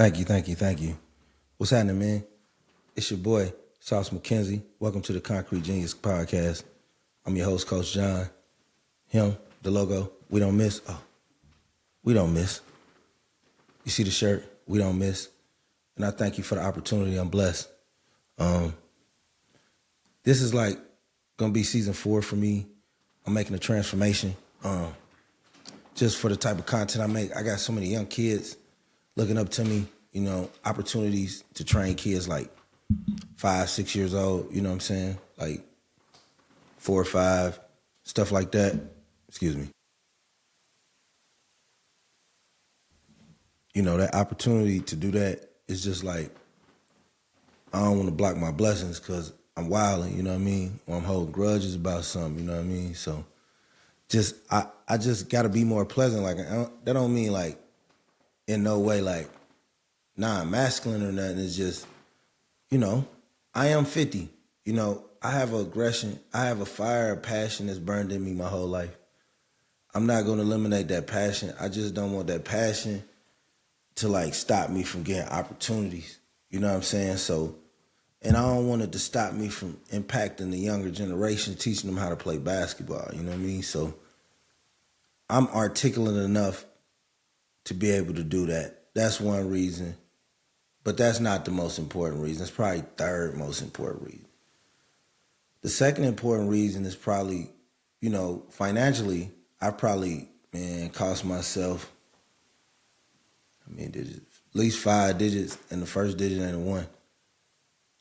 Thank you. What's happening, man? It's your boy, Sauce McKenzie. Welcome to the Concrete Genius Podcast. I'm your host, Coach John. Him, the logo, we don't miss. Oh, we don't miss. You see the shirt? We don't miss. And I thank you for the opportunity. I'm blessed. This is like gonna be season 4 for me. I'm making a transformation. Just for the type of content I make. I got so many young kids looking up to me, opportunities to train kids like 5, 6 years old, you know what I'm saying? Like 4 or 5, stuff like that. Excuse me. That opportunity to do that is just like, I don't want to block my blessings because I'm wilding, you know what I mean? Or I'm holding grudges about something, you know what I mean? So I just got to be more pleasant. Like, that don't mean like, in no way like non-masculine or nothing. It's just, I am 50. I have aggression. I have a fire, a passion that's burned in me my whole life. I'm not going to eliminate that passion. I just don't want that passion to like stop me from getting opportunities. You know what I'm saying? So, and I don't want it to stop me from impacting the younger generation, teaching them how to play basketball. You know what I mean? So I'm articulate enough to be able to do that. That's one reason. But that's not the most important reason. It's probably third most important reason. The second important reason is probably, financially, I probably, cost myself, digits, at least 5 digits, and the first digit ain't a 1.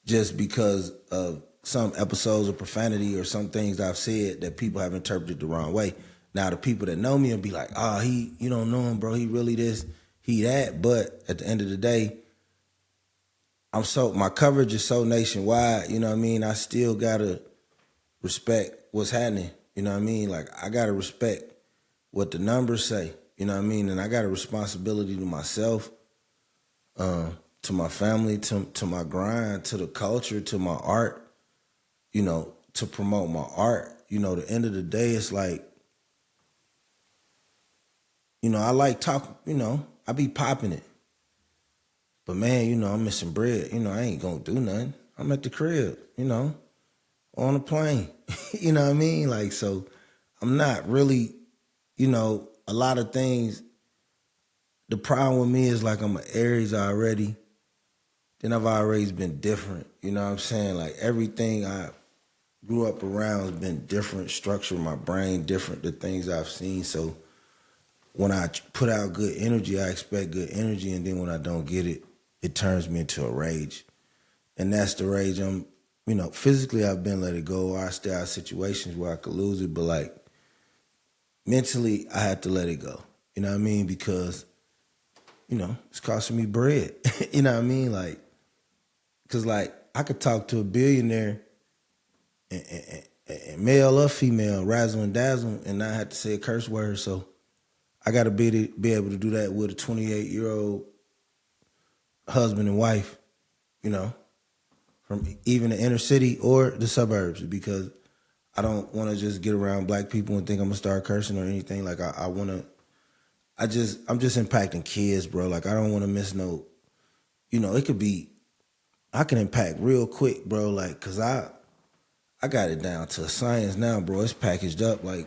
Just because of some episodes of profanity or some things I've said that people have interpreted the wrong way. Now, the people that know me will be like, you don't know him, bro. He really this, he that. But at the end of the day, my coverage is so nationwide, you know what I mean? I still got to respect what's happening, you know what I mean? Like, I got to respect what the numbers say, you know what I mean? And I got a responsibility to myself, to my family, to my grind, to the culture, to my art, to promote my art. The end of the day, it's like, I like talking, I be popping it. But man, I'm missing bread. I ain't gonna do nothing. I'm at the crib, on a plane. You know what I mean? Like, so I'm not really, a lot of things. The problem with me is like I'm an Aries already. Then I've always been different. You know what I'm saying? Like everything I grew up around has been different, structure of my brain different, the things I've seen. So when I put out good energy, I expect good energy. And then when I don't get it, it turns me into a rage. And that's the rage I'm, physically I've been let it go. Or I stay out of situations where I could lose it. But like mentally, I had to let it go. You know what I mean? Because, it's costing me bread. You know what I mean? Like, because like I could talk to a billionaire and male or female, razzle and dazzle, and not have to say a curse word. So I got to be able to do that with a 28-year-old husband and wife, from even the inner city or the suburbs, because I don't want to just get around black people and think I'm gonna start cursing or anything. Like I'm just impacting kids, bro. Like I don't want to miss no, it could be, I can impact real quick, bro. Like, cause I got it down to a science now, bro. It's packaged up like.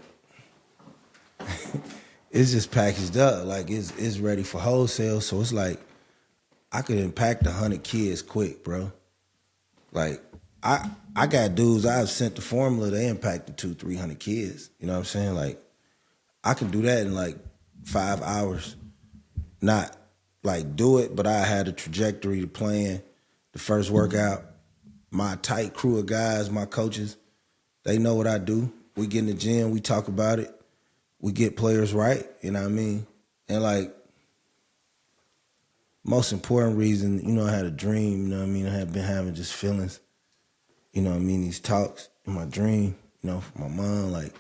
It's just packaged up, like it's ready for wholesale. So it's like I could impact 100 kids quick, bro. Like I got dudes I've sent the formula, they impacted 200-300 kids. You know what I'm saying? Like I can do that in like 5 hours. Not like do it, but I had a trajectory to plan. The first workout, my tight crew of guys, my coaches, they know what I do. We get in the gym, we talk about it. We get players right, you know what I mean? And like, most important reason, I had a dream, you know what I mean? I had been having just feelings, you know what I mean? These talks in my dream, from my mom, like,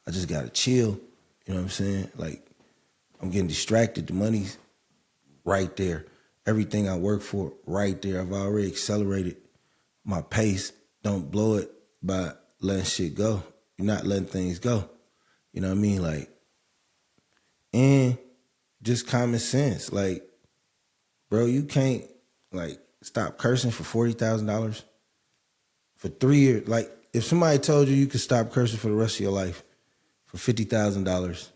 I just gotta chill, you know what I'm saying? Like, I'm getting distracted, the money's right there. Everything I work for, right there. I've already accelerated my pace. Don't blow it by letting shit go. You're not letting things go. You know what I mean? Like, and just common sense. Like, bro, you can't like stop cursing for $40,000 for 3 years. Like if somebody told you you could stop cursing for the rest of your life for $50,000,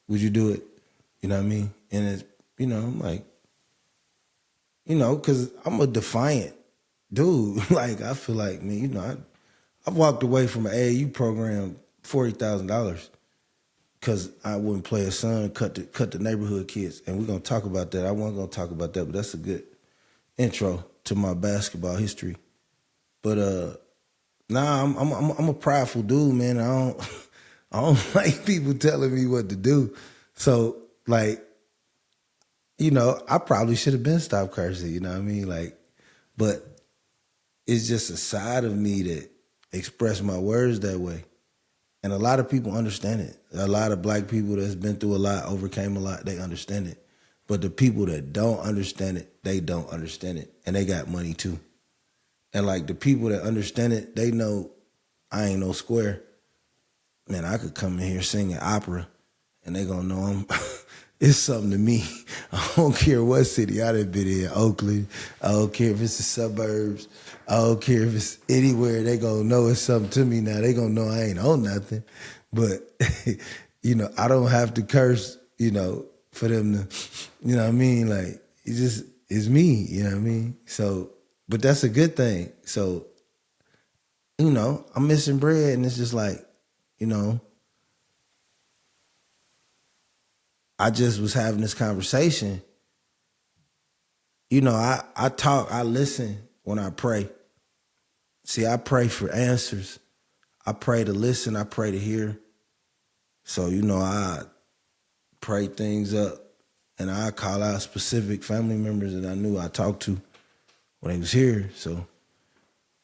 would you do it? You know what I mean? And it's, I'm like, because I'm a defiant dude. Like I feel like, man, I've walked away from an AAU program $40,000 because I wouldn't play a son, cut the neighborhood kids, and we're gonna talk about that. I wasn't gonna talk about that, but that's a good intro to my basketball history. But I'm a prideful dude, man. I don't like people telling me what to do. So like, I probably should have been stopped cursing. You know what I mean? Like, but it's just a side of me that express my words that way. And a lot of people understand it. A lot of black people that's been through a lot, overcame a lot, they understand it. But the people that don't understand it, they don't understand it. And they got money too. And like the people that understand it, they know I ain't no square. Man, I could come in here singing opera and they gonna know I'm it's something to me. I don't care what city I done been in, Oakland. I don't care if it's the suburbs. I don't care if it's anywhere. They gonna know it's something to me now. They gonna know I ain't on nothing. But, I don't have to curse, for them to, you know what I mean? Like, it's me, you know what I mean? So, but that's a good thing. So, I'm missing bread and it's just like, I just was having this conversation. I talk, I listen when I pray. See, I pray for answers. I pray to listen, I pray to hear. So, I pray things up and I call out specific family members that I knew I talked to when they was here. So,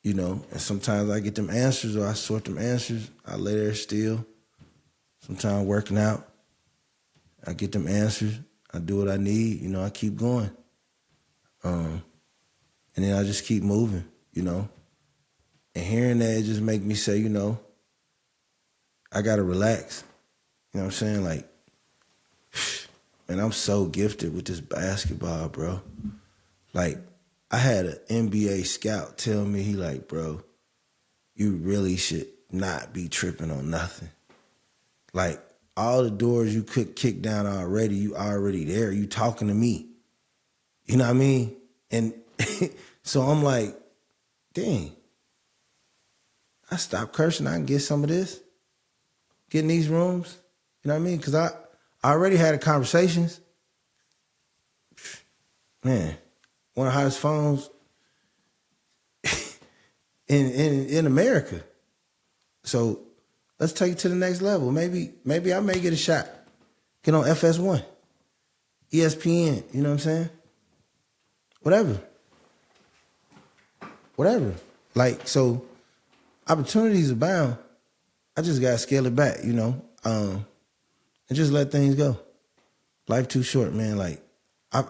and sometimes I get them answers or I sort them answers. I lay there still. Sometimes working out. I get them answers. I do what I need. I keep going. And then I just keep moving, And hearing that, it just make me say, I got to relax. You know what I'm saying? Like, man, I'm so gifted with this basketball, bro. Like, I had an NBA scout tell me, he like, bro, you really should not be tripping on nothing. Like, all the doors you could kick down already, you already there. You talking to me. You know what I mean? And so I'm like, dang, I stopped cursing. I can get some of this. Get in these rooms. You know what I mean? Because I already had conversations. Man, one of the hottest phones in America. So let's take it to the next level. Maybe I may get a shot. Get on FS1, ESPN, you know what I'm saying? Whatever. Like, so opportunities abound. I just got to scale it back, and just let things go. Life too short, man. Like, I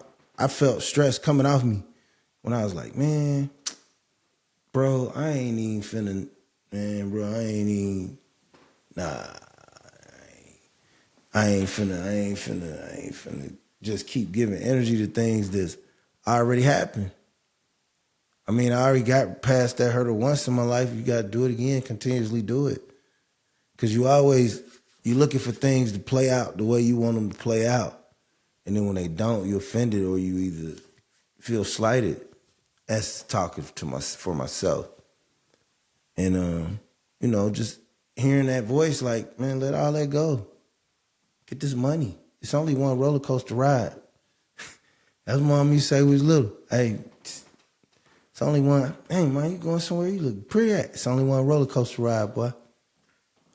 felt stress coming off me when I was like, man, bro, I ain't even finna, man, bro, I ain't finna just keep giving energy to things that's already happened. I mean, I already got past that hurdle once in my life. You got to do it again, continuously do it. Because you're looking for things to play out the way you want them to play out. And then when they don't, you're offended or you either feel slighted. That's talking for myself. And, just hearing that voice like, man, let all that go. Get this money. It's only one roller coaster ride. That's what Mom used to say when we was little. Hey, it's only one. Hey, man, you going somewhere you look pretty at. It's only one roller coaster ride, boy.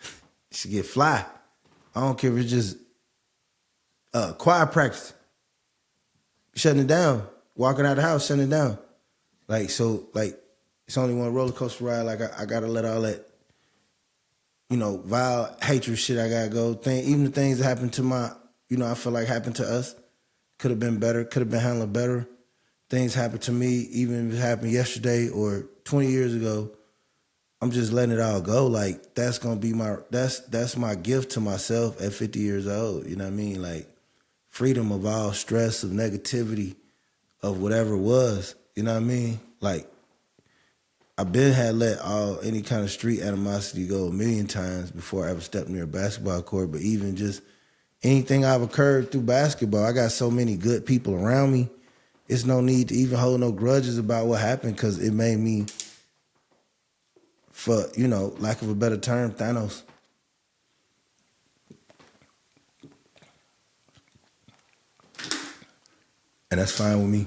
You should get fly. I don't care if it's just choir practice. Shutting it down. Walking out of the house, shutting it down. Like, so, like, it's only one roller coaster ride. Like, I got to let all that, vile hatred shit I got to go. Even the things that happened to I feel like happened to us. Could have been better. Could have been handled better. Things happened to me, even if it happened yesterday or 20 years ago. I'm just letting it all go. Like, that's going to be that's my gift to myself at 50 years old. You know what I mean? Like, freedom of all stress, of negativity, of whatever it was. You know what I mean? Like, I've been had let any kind of street animosity go a million times before I ever stepped near a basketball court. But even just anything I've occurred through basketball, I got so many good people around me. It's no need to even hold no grudges about what happened because it made me, for, lack of a better term, Thanos. And that's fine with me.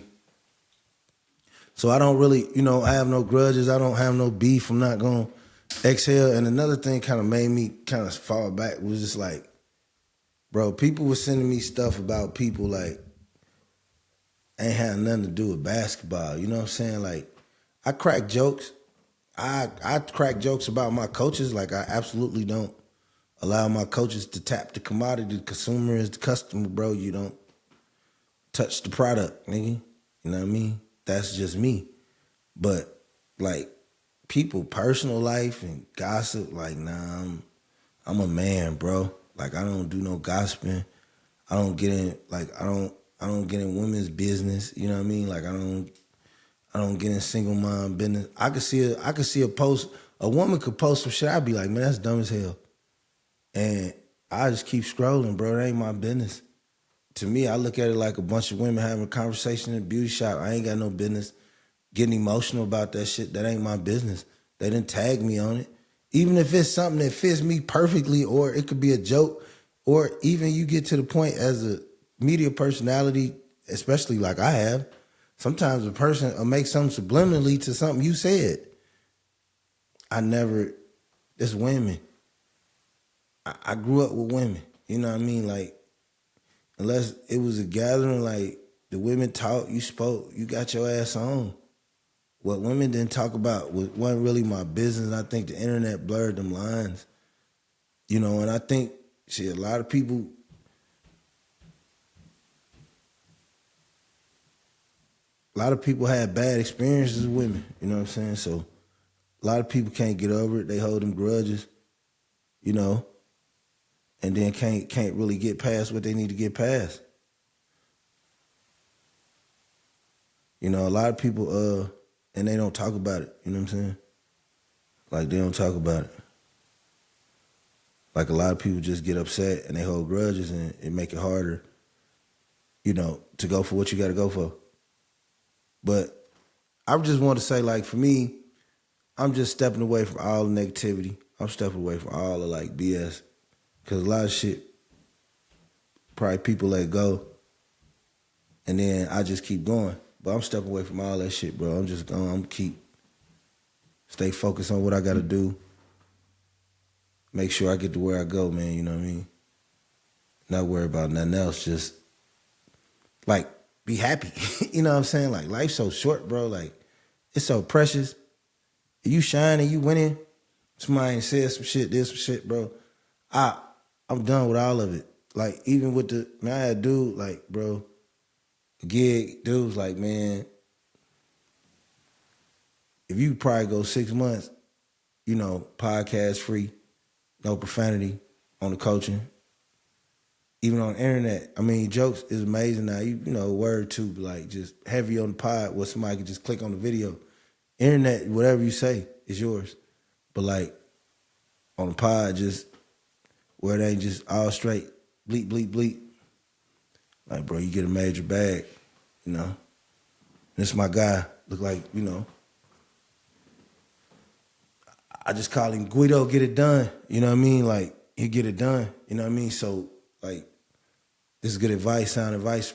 So I don't really, I have no grudges. I don't have no beef. I'm not going to exhale. And another thing kind of made me kind of fall back was just like, bro, people were sending me stuff about people like ain't had nothing to do with basketball. You know what I'm saying? Like, I crack jokes. I crack jokes about my coaches. Like, I absolutely don't allow my coaches to tap the commodity. The consumer is the customer, bro. You don't touch the product, nigga. You know what I mean? That's just me. But, like, people, personal life and gossip, like, nah, I'm a man, bro. Like, I don't do no gossiping. I don't get in, like, I don't get in women's business. You know what I mean? Like, I don't get in single mom business. I could see a post, a woman could post some shit. I'd be like, man, that's dumb as hell. And I just keep scrolling, bro. It ain't my business. To me, I look at it like a bunch of women having a conversation in a beauty shop. I ain't got no business getting emotional about that shit. That ain't my business. They didn't tag me on it. Even if it's something that fits me perfectly, or it could be a joke, or even you get to the point as a media personality, especially like I have, sometimes a person will make something subliminally to something you said. It's women. I grew up with women. You know what I mean? Like, unless it was a gathering, like the women talked, you spoke, you got your ass on. What women didn't talk about wasn't really my business. And I think the internet blurred them lines. And I think, a lot of people, had bad experiences with women. You know what I'm saying? So a lot of people can't get over it. They hold them grudges, and then can't really get past what they need to get past. A lot of people, and they don't talk about it. You know what I'm saying? Like, they don't talk about it. Like, a lot of people just get upset and they hold grudges, and it make it harder, to go for what you got to go for. But I just want to say, like, for me, I'm just stepping away from all the negativity. I'm stepping away from all the, like, BS. Because a lot of shit, probably people let go, and then I just keep going. But I'm stepping away from all that shit, bro. I'm just going, I'm stay focused on what I got to do. Make sure I get to where I go, man, you know what I mean? Not worry about nothing else, just, like, be happy. You know what I'm saying? Like, life's so short, bro. Like, it's so precious. You shining, you winning. Somebody said some shit, did some shit, bro. I'm done with all of it. Like, even with I had a dude, like, bro, a gig, dude was like, man, if you probably go 6 months, podcast free, no profanity on the coaching, even on the internet. I mean, jokes is amazing now. Word too, like, just heavy on the pod where somebody can just click on the video. Internet, whatever you say is yours. But, like, on the pod, just where it ain't just all straight, bleep, bleep, bleep. Like, bro, you get a major bag, This my guy. Look like, I just call him Guido, get it done. You know what I mean? Like, he get it done. You know what I mean? So, like, this is good advice, sound advice,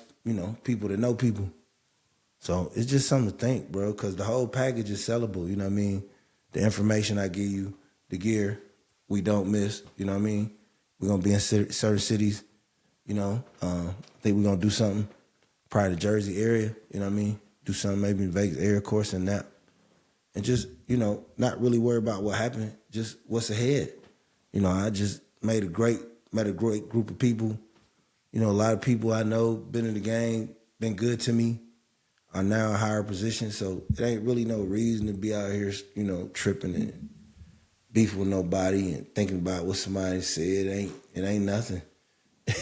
people that know people. So it's just something to think, bro, because the whole package is sellable, you know what I mean? The information I give you, the gear, we don't miss, you know what I mean? We're going to be in certain cities, I think we're going to do something, probably the Jersey area, you know what I mean? Do something maybe in Vegas area, course, and that. And just, not really worry about what happened, just what's ahead. I just met a great group of people. A lot of people I know been in the game, been good to me, are now in higher positions. So it ain't really no reason to be out here, tripping and beefing with nobody and thinking about what somebody said. It ain't nothing.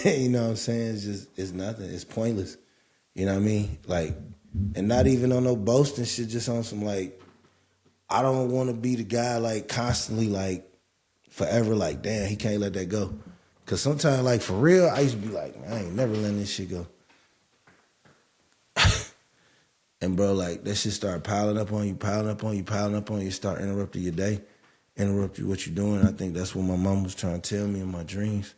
You know what I'm saying? It's nothing. It's pointless. You know what I mean? Like, And not even on no boasting shit, just on some like, I don't want to be the guy like constantly like forever like, damn, he can't let that go. Cause sometimes like for real, I used to be like, man, I ain't never letting this shit go. And bro, like that shit start piling up on you, piling up on you, piling up on you, start interrupting your day, interrupt you what you're doing. I think that's what my mom was trying to tell me in my dreams.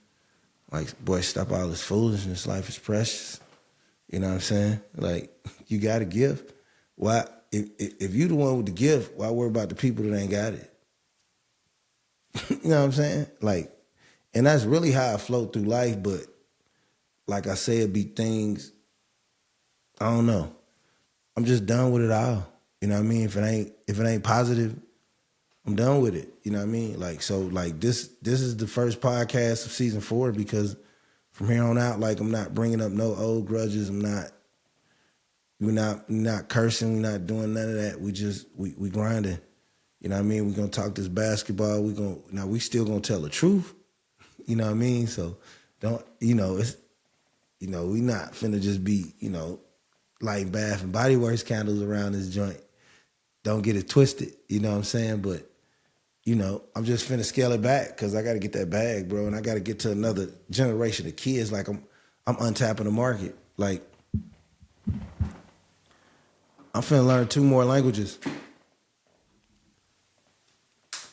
Like, boy, stop all this foolishness. Life is precious. You know what I'm saying? Like, you got a gift. Why, if you the one with the gift, why worry about the people that ain't got it? You know what I'm saying? Like, and that's really how I float through life. But like I said, be things, I don't know. I'm just done with it all. You know what I mean? If it ain't positive, I'm done with it. You know what I mean? Like, so like this is the first podcast of season 4 because from here on out, like I'm not bringing up no old grudges. We're not cursing. We're not doing none of that. We grinding. You know what I mean? We're gonna talk this basketball. We still gonna tell the truth. You know what I mean? So don't, we not finna just be, lighting Bath and Body Works candles around this joint. Don't get it twisted. You know what I'm saying? But I'm just finna scale it back because I got to get that bag, bro, and I got to get to another generation of kids. Like I'm untapping the market. Like I'm finna learn 2 more languages.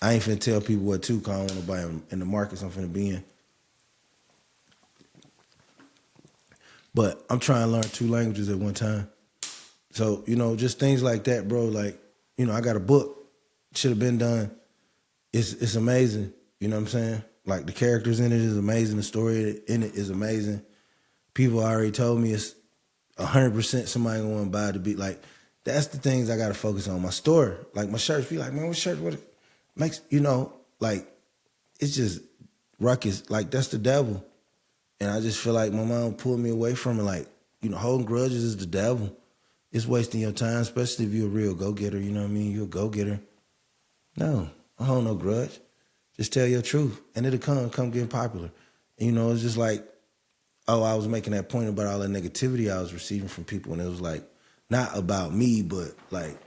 I ain't finna tell people what to, cause I don't want nobody in the markets I'm finna be in. But I'm trying to learn 2 languages at one time. So, just things like that, bro. Like, I got a book. Should have been done. It's amazing. You know what I'm saying? Like the characters in it is amazing. The story in it is amazing. People already told me it's 100% somebody gonna want to buy it to be like, that's the things I gotta focus on. My store, like my shirts, be like, man, what shirt? What it makes, like it's just ruckus. Like that's the devil. And I just feel like my mom pulled me away from it. Like, holding grudges is the devil. It's wasting your time, especially if you're a real go-getter. You know what I mean? You're a go-getter. No, I hold no grudge. Just tell your truth, and it'll come getting popular. And, it's just like, I was making that point about all the negativity I was receiving from people, and it was like, not about me, but like,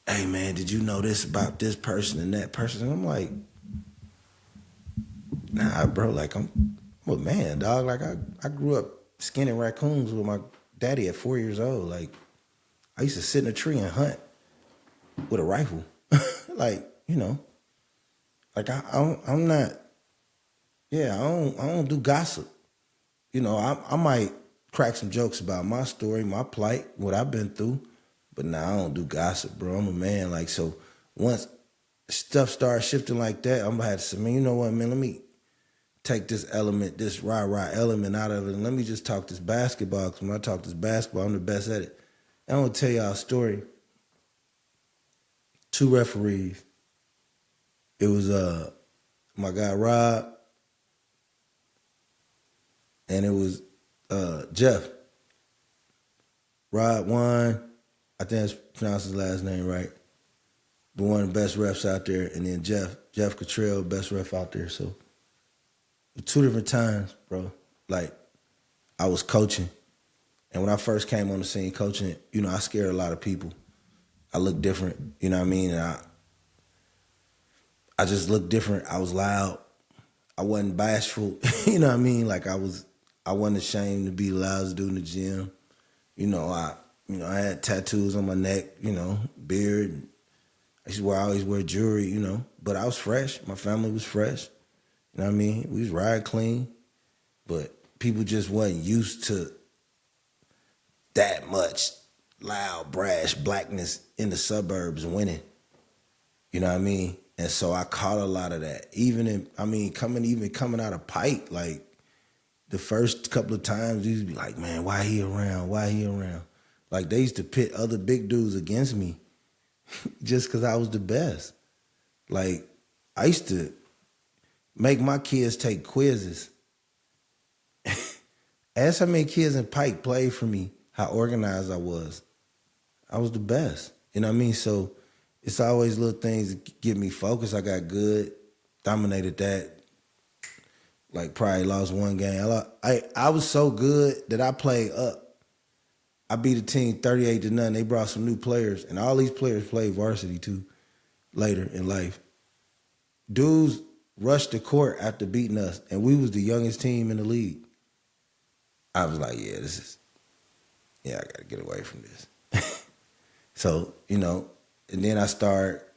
hey man, did you know this about this person and that person? And I'm like, nah, bro, like I'm a man, dog. Like I grew up skinning raccoons with my daddy at 4 years old. Like I used to sit in a tree and hunt with a rifle. Like, like I'm not, I don't do gossip. I might crack some jokes about my story, my plight, what I've been through, but nah, I don't do gossip, bro. I'm a man. Like, so once stuff starts shifting like that, I'm gonna have to say, man, you know what, man, let me take this element, this rah-rah element out of it, and let me just talk this basketball, because when I talk this basketball, I'm the best at it. And I'm gonna tell y'all a story. 2 referees. It was my guy Rob, and it was Jeff. Rod won, I think that's pronounced his last name right. But one of the best refs out there, and then Jeff Cottrell, best ref out there. So 2 different times, bro. Like I was coaching, and when I first came on the scene coaching, I scared a lot of people. I looked different, you know what I mean? And I just looked different. I was loud. I wasn't bashful, you know what I mean? Like I wasn't ashamed to be the loudest dude in the gym. I had tattoos on my neck, beard. I always wear jewelry, but I was fresh. My family was fresh. You know what I mean? We was riding clean, but people just wasn't used to that much loud, brash blackness in the suburbs winning. You know what I mean? And so I caught a lot of that. Coming out of Pike, like the first couple of times, you used to be like, man, why he around? Why he around? Like they used to pit other big dudes against me just because I was the best. Like I used to make my kids take quizzes. Ask how many kids in Pike played for me, how organized I was. I was the best. You know what I mean? So it's always little things that get me focused. I got good, dominated that. Like probably lost 1 game. I was so good that I played up. I beat a team 38-0. They brought some new players, and all these players played varsity too later in life. Dudes rushed the court after beating us, and we was the youngest team in the league. I was like, I got to get away from this. So, and then I start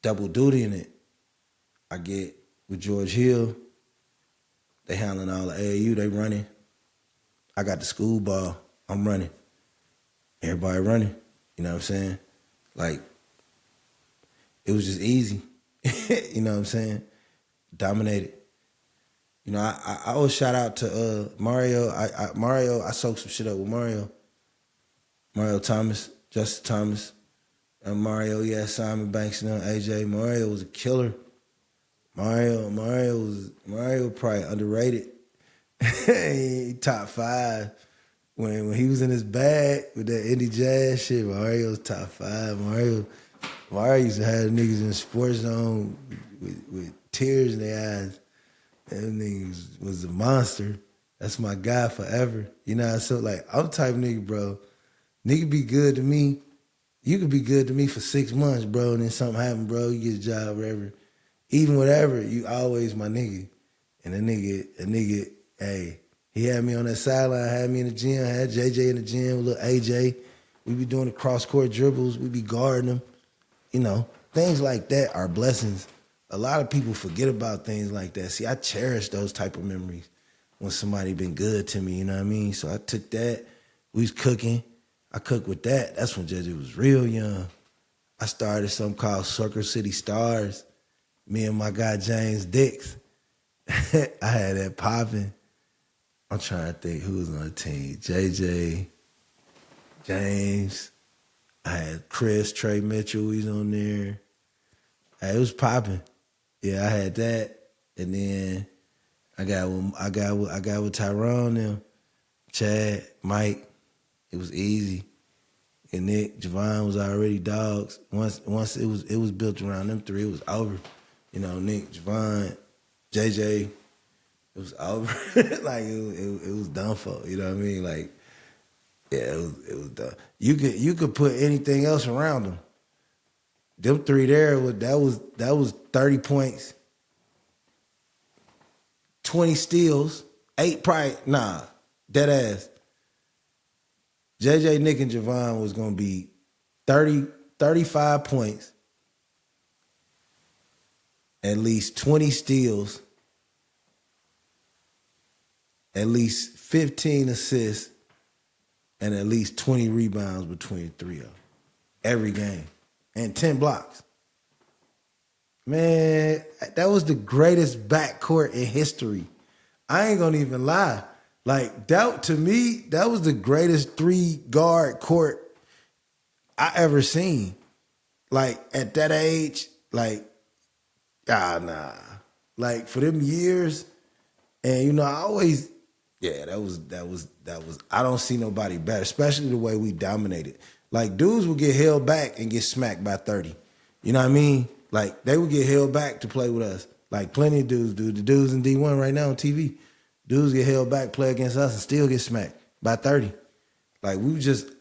double dutying it. I get with George Hill. They handling all the AAU. They running. I got the school ball. I'm running. Everybody running. You know what I'm saying? Like, it was just easy. You know what I'm saying? Dominated. I always shout out to Mario. Mario, I soaked some shit up with Mario. Mario Thomas, Justin Thomas, and Mario, Simon Banks and AJ. Mario was a killer. Mario probably underrated. He top 5. When he was in his bag with that indie jazz shit, Mario was top 5. Mario used to have niggas in the sports zone with tears in their eyes. Them niggas was a monster. That's my guy forever. So like, I'm the type of nigga, bro. Nigga be good to me. You could be good to me for 6 months, bro, and then something happen, bro. You get a job, whatever. Even whatever, you always my nigga. And a nigga, hey, he had me on that sideline, had me in the gym, had JJ in the gym with little AJ. We be doing the cross-court dribbles. We be guarding them. Things like that are blessings. A lot of people forget about things like that. See, I cherish those type of memories when somebody been good to me, you know what I mean? So I took that. We was cooking. I cooked with that. That's when JJ was real young. I started something called Circle City Stars. Me and my guy James Dix. I had that popping. I'm trying to think who was on the team. JJ, James. I had Chris, Trey Mitchell, he's on there. Hey, it was popping. Yeah, I had that. And then I got with Tyrone and Chad, Mike. It was easy. And Nick, Javon was already dogs. Once it was built around them 3, it was over. Nick, Javon, JJ, it was over. Like it was done for. You know what I mean? Like, yeah, it was done. You could put anything else around them. Them 3 there, that was 30 points, 20 steals, 8 probably, dead ass. JJ, Nick, and Javon was going to be 35 points, at least 20 steals, at least 15 assists, and at least 20 rebounds between the 3 of them. Every game. And 10 blocks. Man, that was the greatest backcourt in history. I ain't gonna even lie. Like, that, to me, that was the greatest 3-guard court I ever seen. Like, at that age, like, nah. Like, for them years, and I always, that was, I don't see nobody better, especially the way we dominated. Like, dudes would get held back and get smacked by 30. You know what I mean? Like, they would get held back to play with us. Like, plenty of dudes do. The dudes in D1 right now on TV. Dudes get held back, play against us, and still get smacked by 30. Like,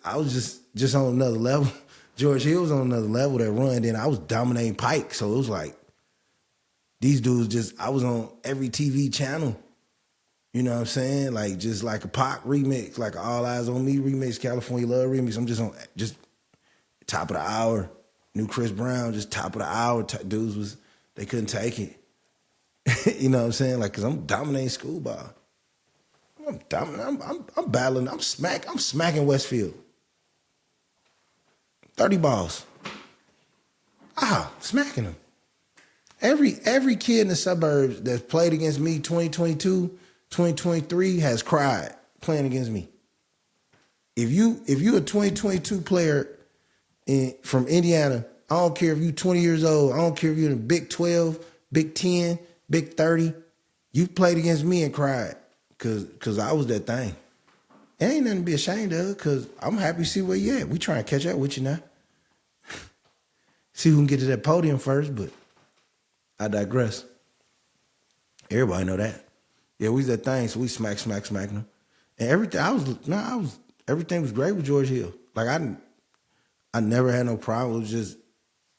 I was just on another level. George Hill was on another level that run. Then I was dominating Pike. So it was like, these dudes I was on every TV channel. You know what I'm saying? Like, just like a Pac remix, like All Eyes on Me remix, California Love remix. I'm just top of the hour. New Chris Brown, just top of the hour. Dudes they couldn't take it. You know what I'm saying? Like, cause I'm dominating school ball. I'm dominating. I'm battling. I'm smacking Westfield. 30 balls. Smacking them. Every kid in the suburbs that's played against me 2022, 2023 has cried playing against me. If you a 2022 player from Indiana, I don't care if you 20 years old, I don't care if you're in the Big 12, Big 10, Big 30, you played against me and cried because I was that thing. It ain't nothing to be ashamed of because I'm happy to see where you at. We trying to catch up with you now. See who can get to that podium first, but I digress. Everybody know that. Yeah, we was that thing, so we smack them. And everything, I everything was great with George Hill. Like I never had no problem. It was just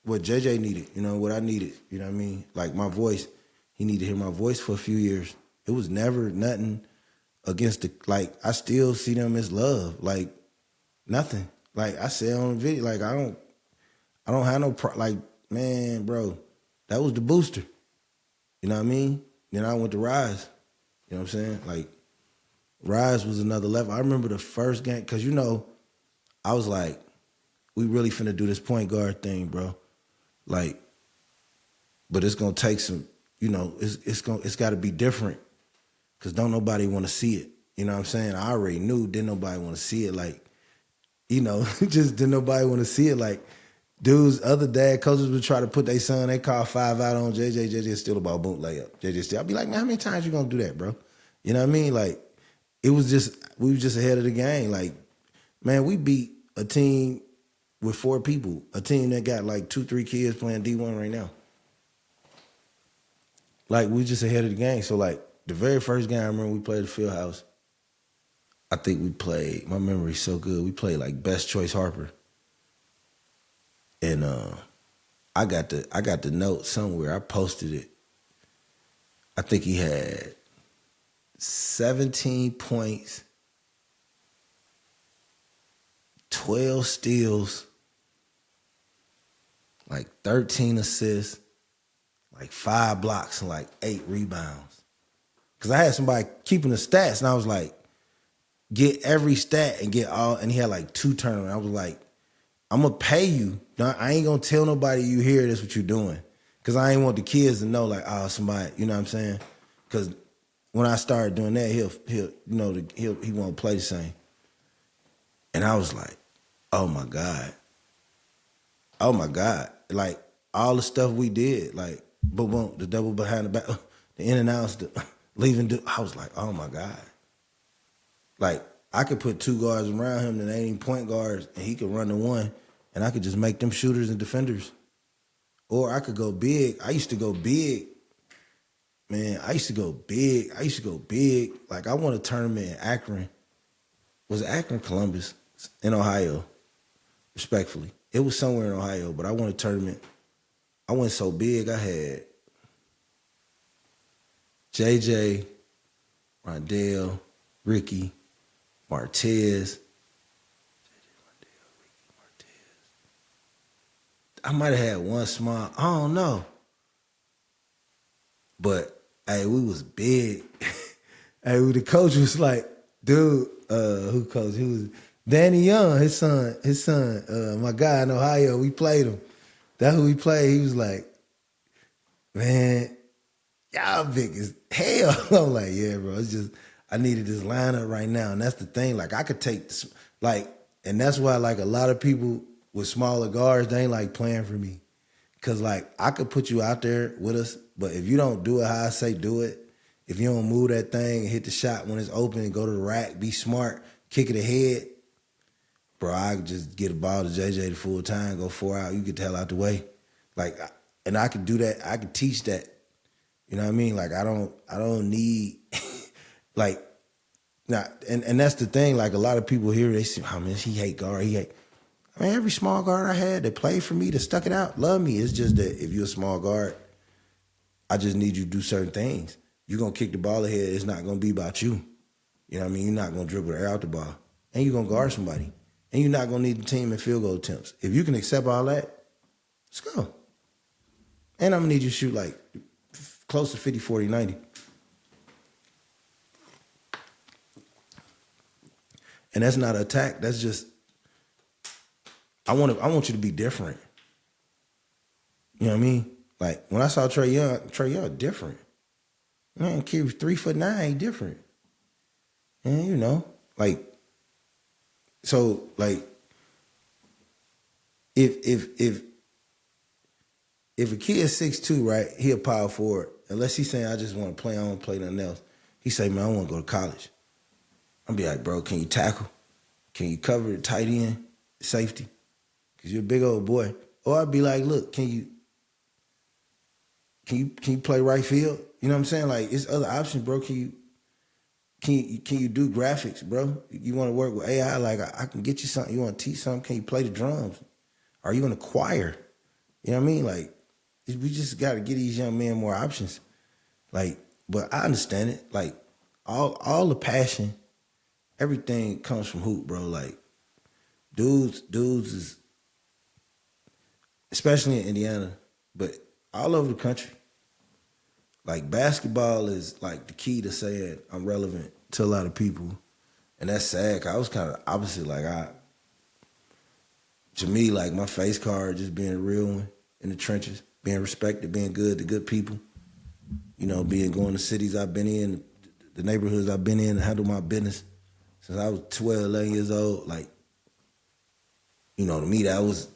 what JJ needed, you know, what I needed. You know what I mean? Like my voice, he needed to hear my voice for a few years. It was never nothing against the, like, I still see them as love. Like nothing. Like I said on the video, like I don't have no like, man, bro, that was the booster. You know what I mean? Then I went to Rise. You know what I'm saying? Like Rise was another level. I remember the first game, because you know, I was like, we really finna do this point guard thing, bro. Like, but it's gonna take some, you know, it's gotta be different. Cause don't nobody wanna see it. You know what I'm saying? I already knew, didn't nobody wanna see it. Like, you know, just didn't nobody wanna see it. Like, dudes, other dad coaches would try to put their son, they call 5 out on JJ. JJ still about boom layup. JJ still. I'd be like, man, how many times you gonna do that, bro? You know what I mean? Like, we was just ahead of the game. Like, man, we beat a team with 4 people, a team that got like 2-3 kids playing D1 right now. Like, we just ahead of the game. So, like, the very first game I remember we played the Fieldhouse, I think we played, my memory's so good, we played like Best Choice Harper. And I got the note somewhere. I posted it. I think he had 17 points, 12 steals, like 13 assists, like 5 blocks and like 8 rebounds. Cause I had somebody keeping the stats and I was like, get every stat and get all, and he had like 2 turnovers. I was like, I'm gonna pay you. I ain't gonna tell nobody you hear this what you doing. Cause I ain't want the kids to know like, oh, somebody, you know what I'm saying? Cause when I started doing that, he won't play the same. And I was like, oh my God. Oh my God. Like all the stuff we did, like boom, boom, the double behind the back, the in and outs, the leaving, I was like, oh my God. Like I could put 2 guards around him that ain't even point guards and he could run the one and I could just make them shooters and defenders. Or I could go big. I used to go big. Man, I used to go big. Like I won a tournament in Akron. Was it Akron, Columbus? In Ohio, respectfully. It was somewhere in Ohio, but I won a tournament. I went so big, I had JJ, Rondell, Ricky, Martez. I might have had one small, I don't know. But, hey, we was big. Hey, the coach was like, dude, who coached? He was Danny Young, his son, my guy in Ohio, we played him. That's who we played. He was like, man, y'all big as hell. I'm like, yeah, bro, it's just, I needed this lineup right now. And that's the thing, like I could take this, like, and that's why like a lot of people with smaller guards, they ain't like playing for me. Cause like I could put you out there with us, but if you don't do it how I say do it, if you don't move that thing and hit the shot when it's open and go to the rack, be smart, kick it ahead, bro, I could just get a ball to JJ the full time, go 4 out, you get the hell out the way. Like, and I could do that, I could teach that. You know what I mean? Like I don't need like, nah, and that's the thing, like a lot of people here, they say, oh man, he hate guard, he hate. I mean, every small guard I had that played for me, that stuck it out, love me. It's just that if you're a small guard, I just need you to do certain things. You're going to kick the ball ahead, it's not going to be about you. You know what I mean? You're not going to dribble the air out the ball. And you're going to guard somebody. And you're not going to need the team in field goal attempts. If you can accept all that, let's go. And I'm going to need you to shoot like close to 50, 40, 90. And that's not an attack. That's just, I want you to be different. You know what I mean? Like when I saw Trae Young different. Man, kid was 3'9", he different. And you know, like, so like, if a kid is 6'2", right, he a power forward. Unless he's saying I just want to play, I don't want to play nothing else. He say, man, I want to go to college. I'm be like, bro, can you tackle? Can you cover the tight end, safety? Cause you're a big old boy. Or I'd be like, look, can you play right field? You know what I'm saying? Like, it's other options, bro. Can can you do graphics, bro? You want to work with AI? Like I can get you something. You want to teach something? Can you play the drums? Are you in a choir? You know what I mean? Like we just got to give these young men more options. Like, but I understand it. Like all the passion, everything comes from hoop, bro. Like dudes is especially in Indiana, but all over the country. Like basketball is like the key to saying I'm relevant to a lot of people, and that's sad. 'Cause I was kind of opposite. Like to me, like my face card just being a real one in the trenches, being respected, being good to good people. You know, being going to cities I've been in, the neighborhoods I've been in, and handle my business since I was 12, 11 years old. Like, you know, to me that was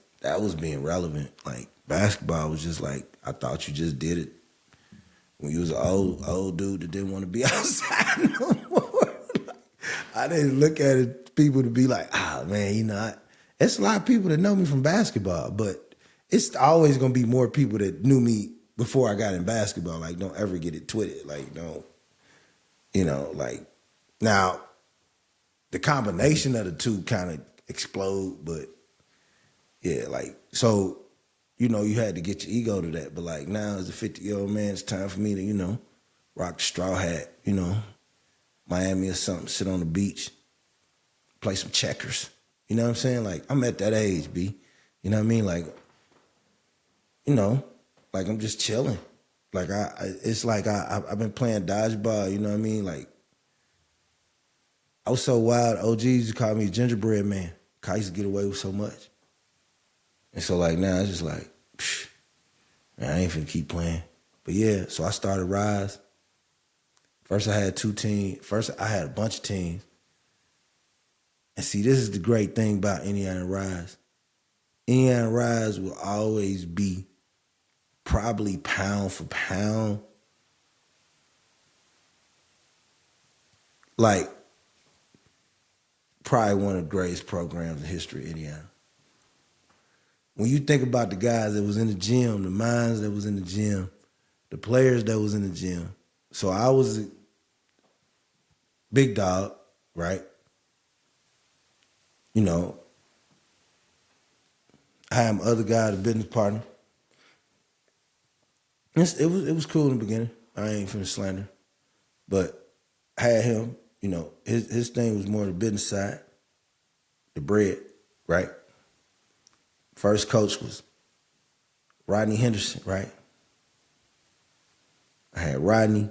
being relevant. Like basketball was just like I thought you just did it when you was an old dude that didn't want to be outside no more. I didn't look at it, people to be like, man, you know, it's a lot of people that know me from basketball, but it's always gonna be more people that knew me before I got in basketball. Like, don't ever get it twisted. Like, don't, you know, like now the combination of the two kind of explode, but yeah, like so. You know, you had to get your ego to that. But like now as a 50-year-old man, it's time for me to, you know, rock the straw hat, you know, Miami or something, sit on the beach, play some checkers. You know what I'm saying? Like I'm at that age, B. You know what I mean? Like, you know, like I'm just chilling. Like it's like I've been playing dodgeball, you know what I mean? Like I was so wild, OGs used to call me gingerbread man. 'Cause I used to get away with so much. And so like now it's just like, man, I ain't finna keep playing. But yeah, so I started Rise. First I had 2 teams. First I had a bunch of teams. And see, this is the great thing about Indiana Rise. Indiana Rise will always be probably pound for pound, like probably one of the greatest programs in history of Indiana. When you think about the guys that was in the gym, the minds that was in the gym, the players that was in the gym. So I was a big dog, right? You know, I had my other guy, the business partner. It was cool in the beginning. I ain't finna slander. But I had him, you know, his thing was more the business side, the bread, right? First coach was Rodney Henderson, right? I had Rodney.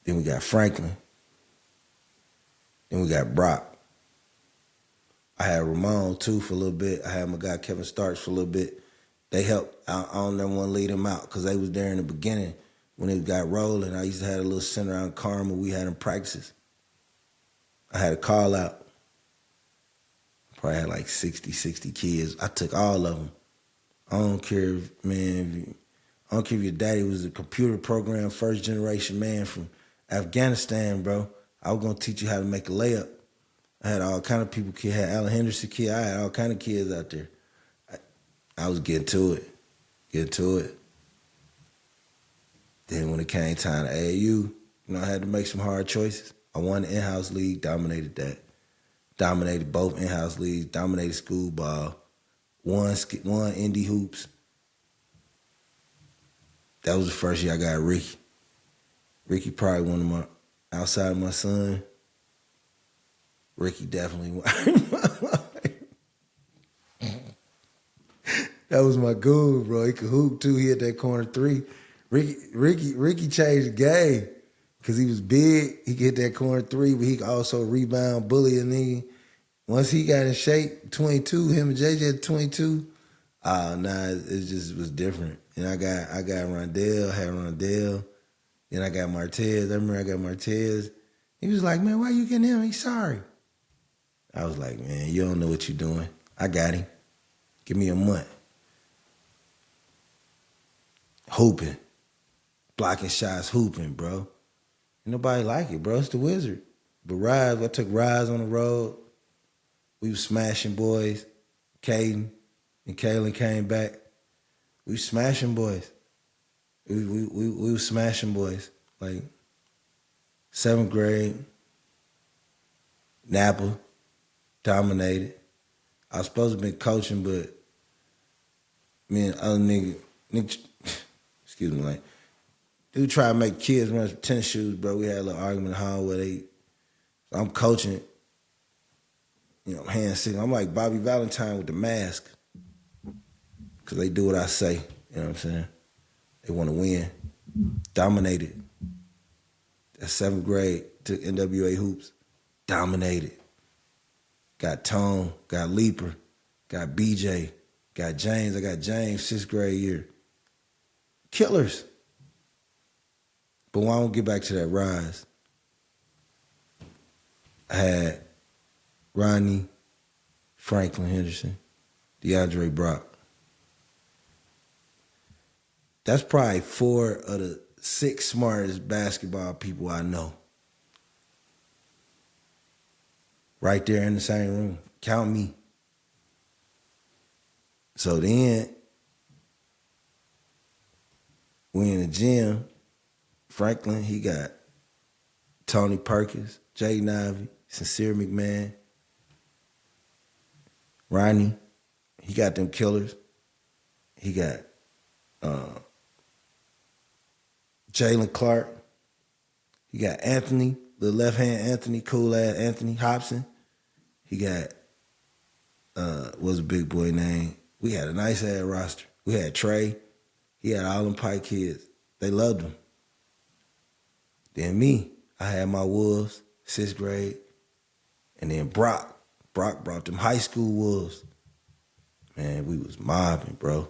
Then we got Franklin. Then we got Brock. I had Ramon too for a little bit. I had my guy Kevin Starks for a little bit. They helped. I don't never want to lead them out because they was there in the beginning when it got rolling. I used to have a little center out in Carmel. We had them practices. I had a call out. Probably had like 60 kids. I took all of them. I don't care if, man, I don't care if your daddy was a computer program, first generation man from Afghanistan, bro. I was gonna teach you how to make a layup. I had all kind of people, I had Allen Henderson kid, I had all kind of kids out there. I was getting to it. Then when it came time to AAU, you know, I had to make some hard choices. I won the in-house league, dominated that. Dominated both in-house leagues, dominated school ball, won indie hoops. That was the first year I got Ricky. Ricky probably one of my, outside of my son, Ricky definitely won. That was my guru, bro. He could hoop too. He hit that corner 3. Ricky changed the game because he was big. He could hit that corner 3, but he could also rebound, bully a nigga. Once he got in shape, 22, him and JJ at 22, it just was different. And I got Rondell, had Rondell. Then I got Martez. I remember I got Martez. He was like, man, why you getting him? He's sorry. I was like, man, you don't know what you're doing. I got him. Give me a month. Hooping. Blocking shots, hooping, bro. Ain't nobody like it, bro. It's the Wizard. But I took Rise on the road. We was smashing boys. Caden and Kalen came back. We was smashing boys. We was smashing boys. Like, 7th grade, Napa, dominated. I was supposed to be coaching, but me and other nigga excuse me, like, dude tried to make kids run some tennis shoes, bro. We had a little argument in the hall where I'm coaching, hand signal. I'm like Bobby Valentine with the mask. Because they do what I say, you know what I'm saying? They want to win. Dominated. That 7th grade, took NWA hoops. Dominated. Got Tone, got Leaper, got BJ, got James. I got James 6th grade year. Killers. But when I don't get back to that rise, I had Ronnie, Franklin Henderson, DeAndre Brock. That's probably 4 of the 6 smartest basketball people I know. Right there in the same room. Count me. So then, we in the gym. Franklin, he got Tony Perkins, Jay Nivey, Sincere McMahon. Ronnie, he got them killers. He got Jalen Clark. He got Anthony, the left hand Anthony, cool ass Anthony Hobson. He got what's a big boy name? We had a nice ass roster. We had Trey. He had all them Pike kids. They loved him. Then me, I had my Wolves, 6th grade. And then Brock brought them high school Wolves. Man, we was mobbing, bro.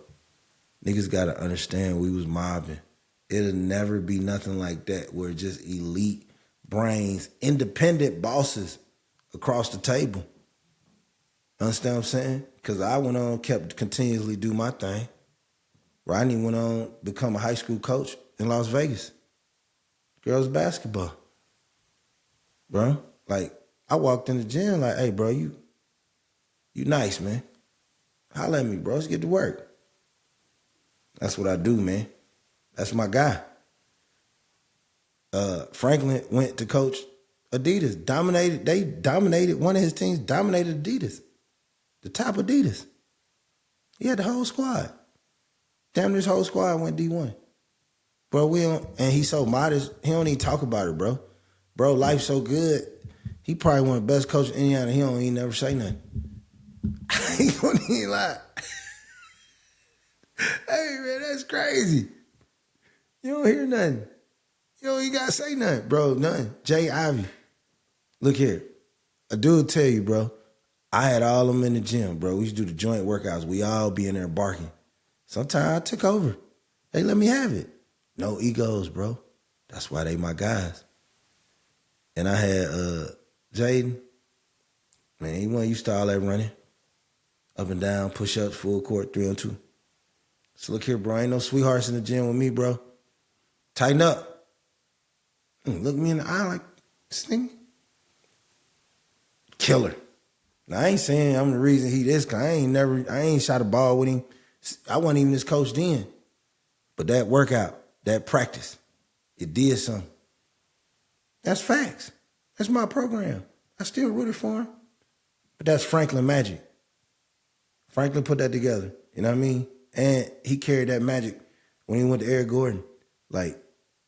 Niggas gotta understand we was mobbing. It'll never be nothing like that where just elite brains, independent bosses across the table. Understand what I'm saying? Because I went on, kept continuously do my thing. Rodney went on to become a high school coach in Las Vegas. Girls basketball. Bro, like, I walked in the gym like, hey, bro, you nice, man. Holla at me, bro. Let's get to work. That's what I do, man. That's my guy. Franklin went to coach Adidas. They dominated, one of his teams dominated Adidas. The top Adidas. He had the whole squad. Damn, this whole squad went D1. Bro, and he's so modest, he don't even talk about it, bro. Bro, life's so good. He probably one of the best coaches in Indiana. He don't even never say nothing. He don't even lie. Hey, man, that's crazy. You don't hear nothing. You don't even got to say nothing, bro, nothing. Jay Ivy. Look here. A dude tell you, bro, I had all of them in the gym, bro. We used to do the joint workouts. We all be in there barking. Sometimes I took over. They let me have it. No egos, bro. That's why they my guys. And I had Jaden. Man, he wasn't used to all that running. Up and down, push-ups, full court, 3-on-2. So look here, bro. Ain't no sweethearts in the gym with me, bro. Tighten up. Look me in the eye like, this thing. Killer. Now, I ain't saying I'm the reason he this, cause I ain't shot a ball with him. I wasn't even his coach then. But that workout, that practice, it did something. That's facts. That's my program. I still rooted for him. But that's Franklin magic. Franklin put that together. You know what I mean? And he carried that magic when he went to Eric Gordon. Like,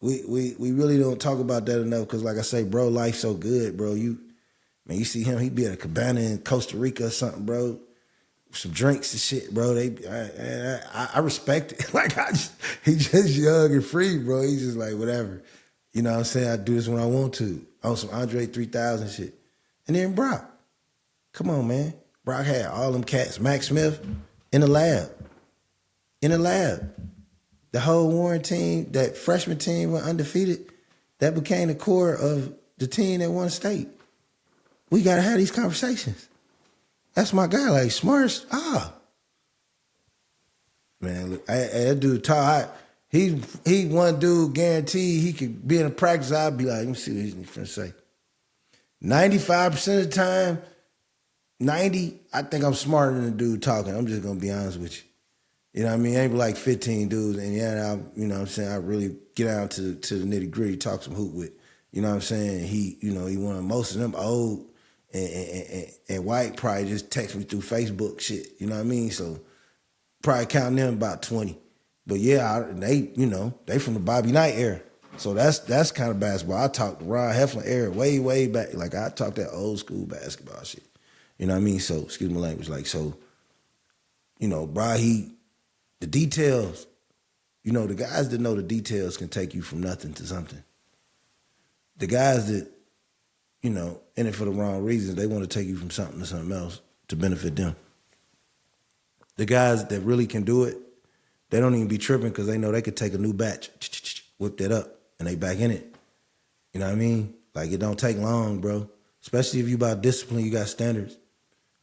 we really don't talk about that enough because, like I say, bro, life's so good, bro. You see him, he be at a cabana in Costa Rica or something, bro. Some drinks and shit, bro. I respect it. Like, he just young and free, bro. He's just like, whatever. You know what I'm saying? I do this when I want to. On some Andre 3000 shit. And then Brock. Come on, man. Brock had all them cats. Max Smith in the lab. In the lab. The whole Warren team, that freshman team went undefeated. That became the core of the team that won state. We got to have these conversations. That's my guy, like, Smarts. Man, look, that dude tall. He one dude guaranteed he could be in a practice. I'd be like, let me see what he's finna say. 95% of the time, 90, I think I'm smarter than the dude talking. I'm just gonna be honest with you. You know what I mean? Ain't like 15 dudes, and yeah, you know what I'm saying, I really get down to the nitty gritty, talk some hoop with. You know what I'm saying? He, he wanted most of them old and white probably just text me through Facebook shit. You know what I mean? So probably counting them about 20. But yeah, they from the Bobby Knight era. So that's kind of basketball. I talked Ron Heflin era way back. Like I talked that old school basketball shit. You know what I mean? So excuse my language. Like so, bro, the details. The guys that know the details can take you from nothing to something. The guys that, in it for the wrong reasons, they want to take you from something to something else to benefit them. The guys that really can do it, they don't even be tripping because they know they could take a new batch, whip that up, and they back in it. You know what I mean? Like it don't take long, bro. Especially if you about discipline, you got standards.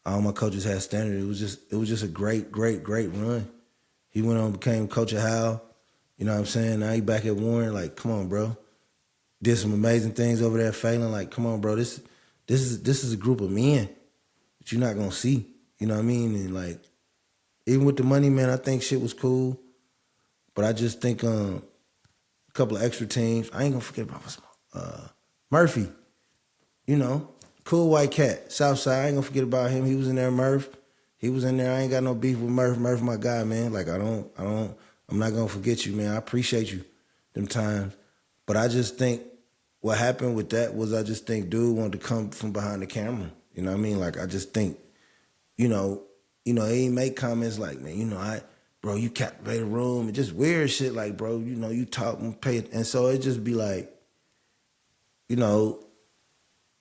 All my coaches had standards. It was just a great run. He went on and became coach of Hal. You know what I'm saying? Now he back at Warren. Like, come on, bro. Did some amazing things over there, failing. Like, come on, bro. This is a group of men that you're not gonna see. You know what I mean? And like, even with the money, man, I think shit was cool. But I just think a couple of extra teams. I ain't gonna forget about Murphy. Cool white cat, Southside. I ain't gonna forget about him. He was in there, Murph. He was in there. I ain't got no beef with Murph. Murph, my guy, man. Like I'm not gonna forget you, man. I appreciate you them times. But I just think what happened with that was I just think dude wanted to come from behind the camera. You know what I mean? Like I just think, he make comments like, man, bro, you captivate a room and just weird shit like, bro, you talk and pay it. And so it just be like,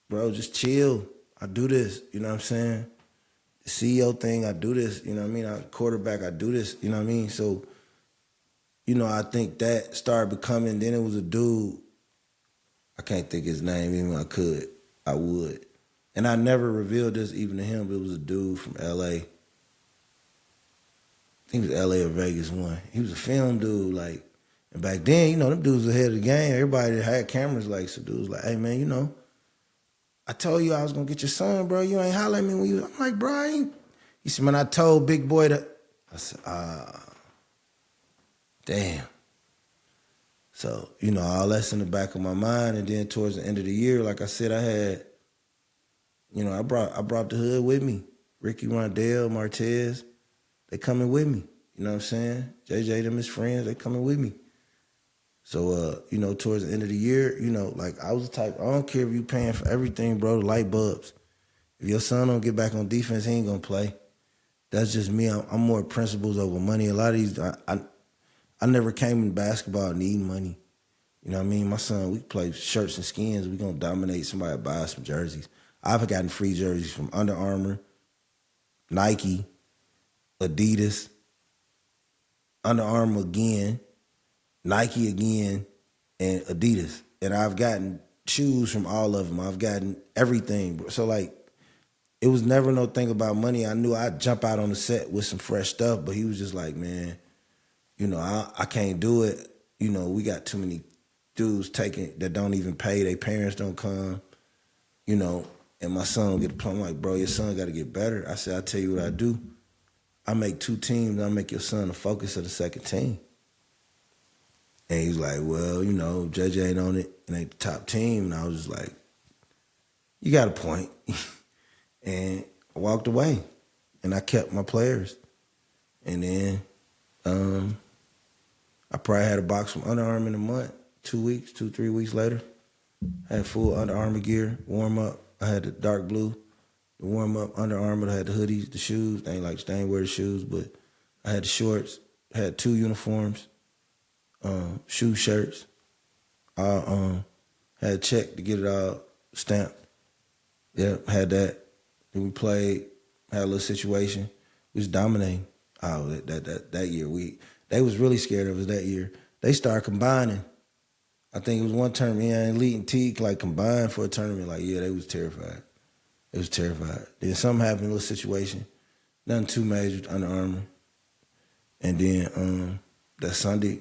bro, just chill. I do this, you know what I'm saying? The CEO thing, I do this, you know what I mean? I quarterback, I do this, you know what I mean? So, I think that started becoming, then it was a dude, I can't think his name, even if I could, I would. And I never revealed this even to him, but it was a dude from LA. I think it was LA or Vegas one. He was a film dude, like, and back then, them dudes was ahead of the game. Everybody that had cameras, like, so dudes like, hey man, I told you I was gonna get your son, bro. You ain't holler at me when you. I'm like, bro, I ain't. He said, man, I told Big Boy that. I said, damn. So, all that's in the back of my mind. And then towards the end of the year, like I said, I had, I brought the hood with me. Ricky Rondell, Martez, they coming with me. You know what I'm saying? JJ, them his friends, they coming with me. So, towards the end of the year, like I was the type, I don't care if you paying for everything, bro, the light bulbs. If your son don't get back on defense, he ain't gonna play. That's just me. I'm more principles over money. A lot of these, I never came in basketball needing money. You know what I mean? My son, we play shirts and skins. We gonna dominate. Somebody buy some jerseys. I've gotten free jerseys from Under Armour, Nike, Adidas, Under Armour again, Nike again, and Adidas. And I've gotten shoes from all of them. I've gotten everything. So like, it was never no thing about money. I knew I'd jump out on the set with some fresh stuff, but he was just like, man, I can't do it. We got too many dudes taking that don't even pay. Their parents don't come, and my son will get the play. I'm like, bro, your son got to get better. I said, I'll tell you what I do. I make two teams. I make your son the focus of the second team. And he's like, well, JJ ain't on it and ain't the top team. And I was just like, you got a point. And I walked away and I kept my players. And then I probably had a box from Under Armour in a month, 3 weeks later. I had full Under Armour gear, warm up. I had the dark blue, the warm up Under Armour. I had the hoodies, the shoes. They ain't wear the shoes, but I had the shorts. I had 2 uniforms, shoe shirts. I had a check to get it all stamped. Yeah, had that. Then we played, had a little situation. We was dominating. Oh, that year they was really scared of us that year. They started combining. I think it was one tournament, Elite and T like combined for a tournament. Like, yeah, they was terrified. They was terrified. Then something happened, a little situation. Nothing too major with Under Armour. And then that Sunday,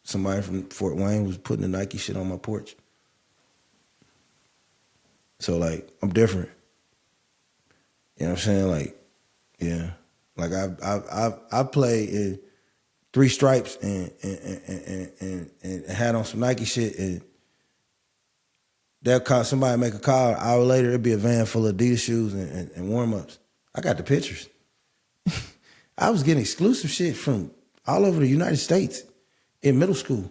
somebody from Fort Wayne was putting the Nike shit on my porch. So like, I'm different. You know what I'm saying? Like, yeah. Like I've played in 3 stripes and had on some Nike shit, and they'll call somebody make a call. An hour later, it'd be a van full of Adidas shoes and warm ups. I got the pictures. I was getting exclusive shit from all over the United States in middle school,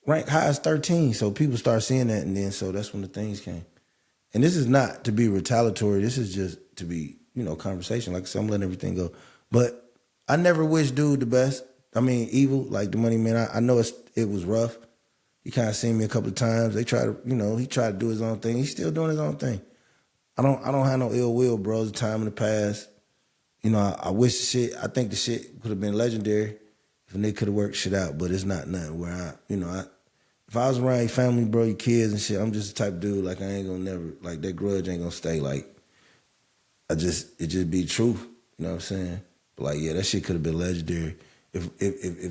ranked high as 13. So people start seeing that, and then so that's when the things came. And this is not to be retaliatory. This is just to be, conversation. Like I said, I'm letting everything go. But I never wish dude the best. I mean, evil, like the money man. I know it was rough. He kind of seen me a couple of times. They try to, he tried to do his own thing. He's still doing his own thing. I don't have no ill will, bro. It's a time in the past. I wish I think the shit could have been legendary if a nigga could have worked shit out, but it's not nothing where if I was around your family, bro, your kids and shit, I'm just the type of dude, like I ain't gonna never, like that grudge ain't gonna stay, like, it just be truth, you know what I'm saying? But like, yeah, that shit could have been legendary. If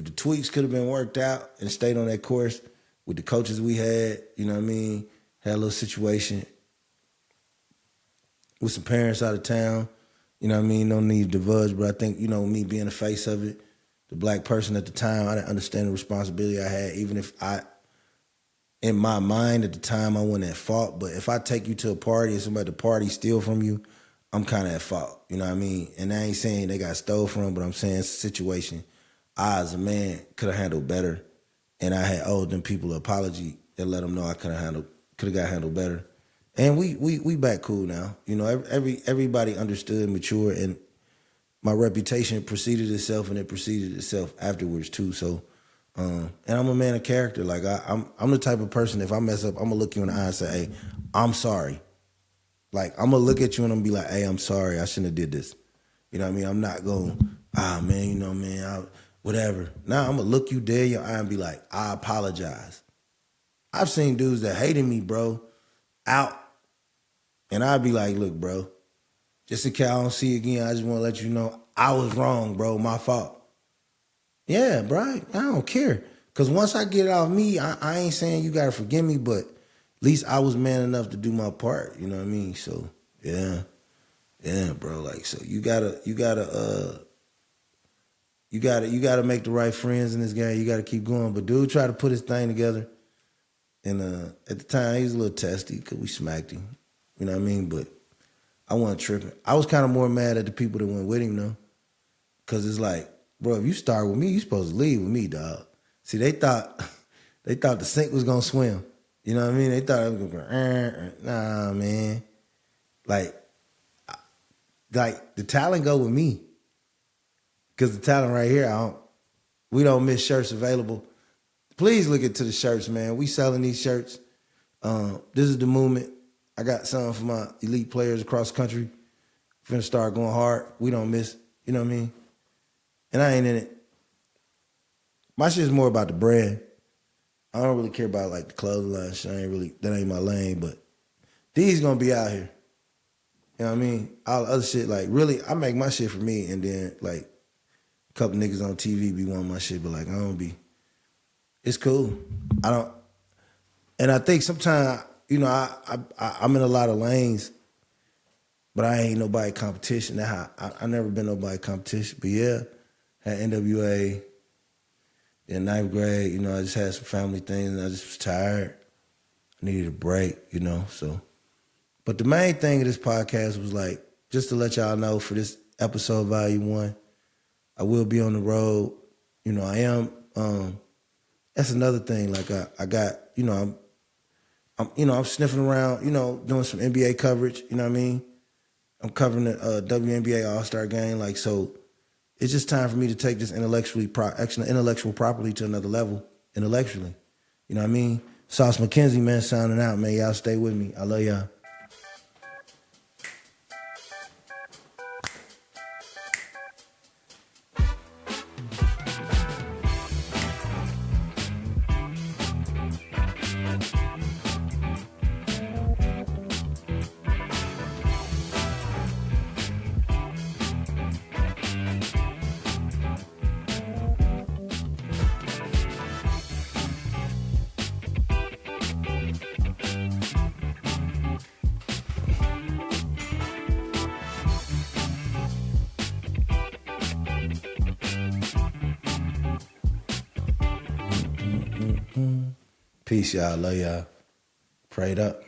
the tweaks could have been worked out and stayed on that course with the coaches we had, you know what I mean, had a little situation with some parents out of town, you know what I mean, no need to divulge, but I think, me being the face of it, the black person at the time, I didn't understand the responsibility I had, even if in my mind at the time, I wasn't at fault. But if I take you to a party and somebody at the party steal from you, I'm kind of at fault. You know what I mean? And I ain't saying they got stole from, but I'm saying it's a situation I, as a man, could have handled better. And I had owed them people an apology and let them know I could have got handled better. And we back cool now. Everybody understood, mature, and my reputation preceded itself, and it preceded itself afterwards too. So. And I'm a man of character. Like I'm the type of person, if I mess up, I'm gonna look you in the eye and say, hey, I'm sorry. Like I'm gonna look at you and I'm gonna be like, hey, I'm sorry, I shouldn't have did this. You know what I mean? I'm not going, man, whatever. Now I'm gonna look you dead in your eye and be like, I apologize. I've seen dudes that hated me, bro, out. And I'd be like, look, bro, just in case I don't see you again, I just wanna let you know I was wrong, bro, my fault. Yeah, bro, I don't care. Because once I get it off me, I ain't saying you got to forgive me, but at least I was man enough to do my part. You know what I mean? So, yeah, bro. Like, so you gotta make the right friends in this game. You gotta keep going. But dude tried to put his thing together. And at the time, he was a little testy because we smacked him. You know what I mean? But I wasn't tripping. I was kind of more mad at the people that went with him, though. Because it's like, bro, if you start with me, you supposed to leave with me, dog. See, they thought the sink was gonna swim. You know what I mean? They thought it was gonna go, nah, man. Like the talent go with me. Cause the talent right here, we don't miss shirts available. Please look into the shirts, man. We selling these shirts. This is the movement. I got some for my elite players across the country. Finna start going hard. We don't miss, you know what I mean? And I ain't in it. My shit's more about the brand. I don't really care about like the clothing line shit. That ain't my lane, but these gonna be out here. You know what I mean? All the other shit, like really, I make my shit for me, and then like a couple niggas on TV be wanting my shit, but like I don't be. It's cool. And I think sometimes, I'm in a lot of lanes, but I ain't nobody competition. I never been nobody competition, but yeah. At NWA, in ninth grade, I just had some family things and I just was tired. I needed a break, so. But the main thing of this podcast was like, just to let y'all know for this episode, Volume 1, I will be on the road. I am, that's another thing. Like I got, I'm sniffing around, doing some NBA coverage, you know what I mean? I'm covering the WNBA All-Star game, like, so. It's just time for me to take this intellectual property to another level, intellectually. You know what I mean? Sauce McKenzie, man, sounding out, man. Y'all stay with me. I love y'all. Peace, y'all. Love y'all. Prayed up.